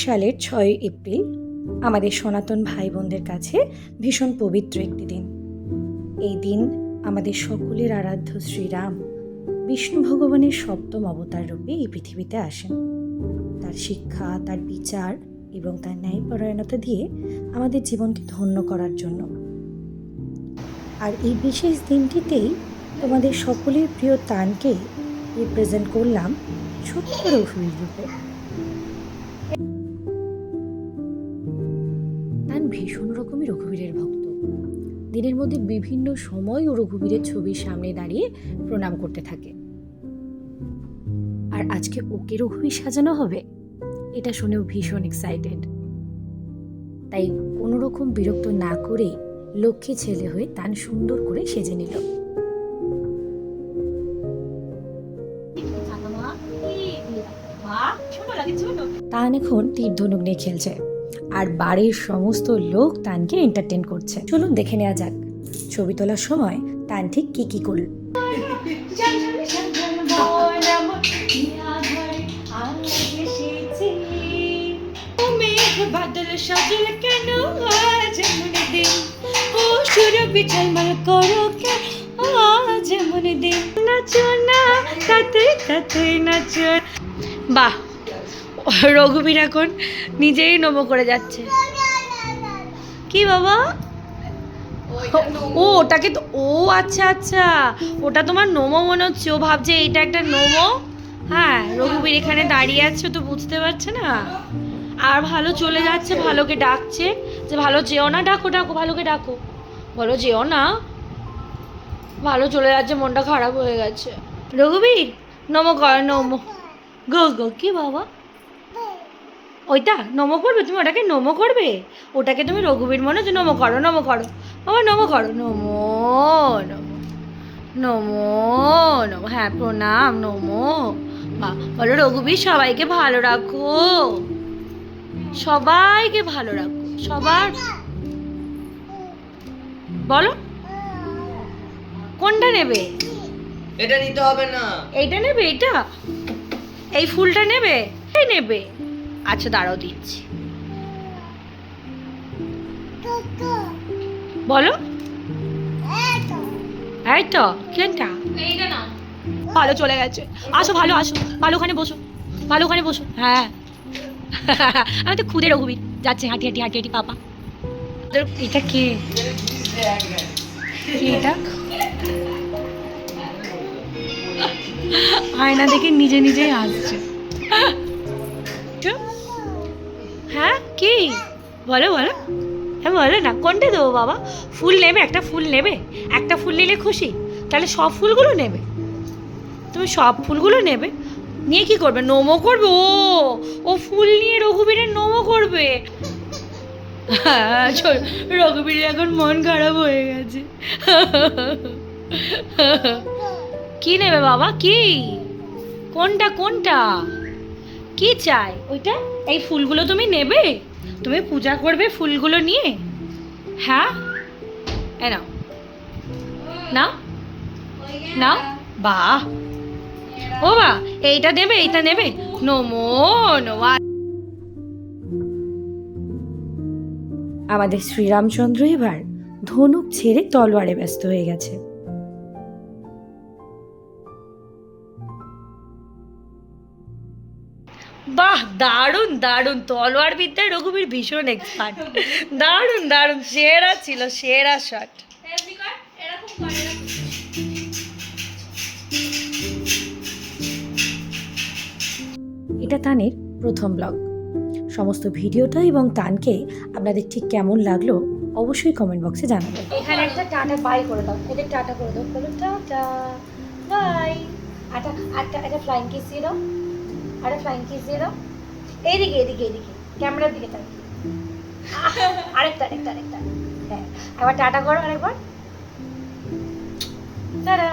সালের 6 এপ্রিল আমাদের সনাতন ভাই বোনদের কাছে ভীষণ পবিত্র একটি দিন। এই দিন আমাদের সকলের আরাধ্য শ্রীরাম বিষ্ণু ভগবানের সপ্তম অবতার রূপে এই পৃথিবীতে আসেন। তার শিক্ষা, তার বিচার এবং তার ন্যায়পরায়ণতা দিয়ে আমাদের জীবনকে ধন্য করার জন্য। আর এই বিশেষ দিনটিতেই তোমাদের সকলের প্রিয় তানকে রিপ্রেজেন্ট করলাম ছোট্ট রঘুবীর রূপে। তান ভীষণ রকমই রঘুবীরের ভক্ত। দিনের মধ্যে বিভিন্ন সময় ও রঘুবীরের ছবির সামনে দাঁড়িয়ে প্রণাম করতে থাকে। আর আজকে ওকে রঘুবীর সাজানো হবে, এটা শুনেও ভীষণ এক্সাইটেড। তাই কোনো রকম বিরক্ত না করে লক্ষ্মী ছেলে হয়ে তান সুন্দর করে সেজে নিল। তান এখন তীর ধনুক নিয়ে খেলছে আর বাড়ির সমস্ত লোক তানকে এন্টারটেন করছে। চলুন দেখে নেওয়া যাক ছবি তোলার সময় তান ঠিক কি কি করল। বাদল সাজল কেন আজ মনে দিন ও সুরভি ঝলমল করো কে আজ মনে দিন নাচো না তাতে তাতে নাচো। বাহ, রঘুবীর এখন নিজেই নমো করে যাচ্ছে। কি বাবা? ও ওটাকে তো, ও আচ্ছা আচ্ছা, ওটা তোমার নোমো মনে হচ্ছে। ও ভাবছে এইটা একটা নোমো। হ্যাঁ, রঘুবীর এখানে দাঁড়িয়ে আছে, তো বুঝতে পারছে না। আর ভালো চলে যাচ্ছে, ভালোকে ডাকছে যে ভালো যেও না, ডাকো ডাকো, ভালোকে ডাকো, বলো যেও না। ভালো চলে যাচ্ছে, মনটা খারাপ হয়ে গেছে। রঘুবীর নমো কর, নমো গো গো। কি বাবা? ওইটা নমো করবে তুমি? ওটাকে নমো করবে? ওটাকে তুমি রঘুবীর মনে হচ্ছে? নমো করো, নমো করো বাবা, নমো করো, নমো নমো নমো নমো। হ্যাঁ, প্রণাম, নমো। বা বলো রঘুবীর সবাইকে ভালো রাখো, সবাইকে ভালো রাখো, সবার। বলো কোনটা নেবে? এটা নিতে হবে না। এইটা নেবে? এইটা, এই ফুলটা নেবে? এই নেবে? আচ্ছা দাঁড়াও দিচ্ছি। বলো এই তো কোনটা? এইটা না। ভালো চলে গেছে। আসো, ভালো আসো, ভালো ওখানে বসো, ভালো ওখানে বসো। হ্যাঁ আমি তো খুদে রঘুবীর যাচ্ছে হাঁটি হাঁটি হাঁটি হাঁটি। পাপা এটা কে? এটা আয়না দেখে নিজে নিজেই আসছে। হ্যাঁ কি বলো বলো? হ্যাঁ বলো না, কোনটা দেবো বাবা? ফুল নেবে? একটা ফুল নেবে? একটা ফুল নিলে খুশি? তাহলে সব ফুলগুলো নেবে? তুমি সব ফুলগুলো নেবে? নিয়ে কি করবে? নমো করবে? ও ও ফুল নিয়ে রঘুবীরের নমো করবে। হ্যাঁ, রঘুবীরের এখন মন খারাপ হয়ে গেছে। কি নেবে বাবা? কি? কোনটা কোনটা? কি চাই? ওইটা? এই ফুলগুলো তুমি নেবে? তুমি পূজা করবে ফুলগুলো নিয়ে? হ্যাঁ, এ নাও নাও নাও। বাহ, ও বা এইটা নেবে? এইটা নেবে? নমো নমো। আমাদের শ্রীরামচন্দ্র এবার ধনুক ছেড়ে তলোয়ারে ব্যস্ত হয়ে গেছে। বাহ, দারুণ দারুণ তলোয়ার বিদ্যায় রঘুবীর ভীষণ এক্সপার্ট। দারুণ দারুণ, সেরা ছিল, সেরা শট। এটা তানের প্রথম ব্লগ। সমস্ত ভিডিওটা এবং তানকে আপনাদের ঠিক কেমন লাগলো অবশ্যই কমেন্ট বক্সে জানাবেন। এখানে একটা টাটা বাই করে দাও, এদের টাটা করে দাও, বলো টাটা বাই। একটা একটা একটা ফ্লাইং কিস দিয়ে দাও, একটা ফ্লাইং কিস দিয়ে দাও। এইদিকে এদিকে এদিকে, ক্যামেরার দিকে তাকিয়ে। আরেকটা আরেকটা আরেকটা। হ্যাঁ, একবার টাটা করো, আরেকবার টাটা।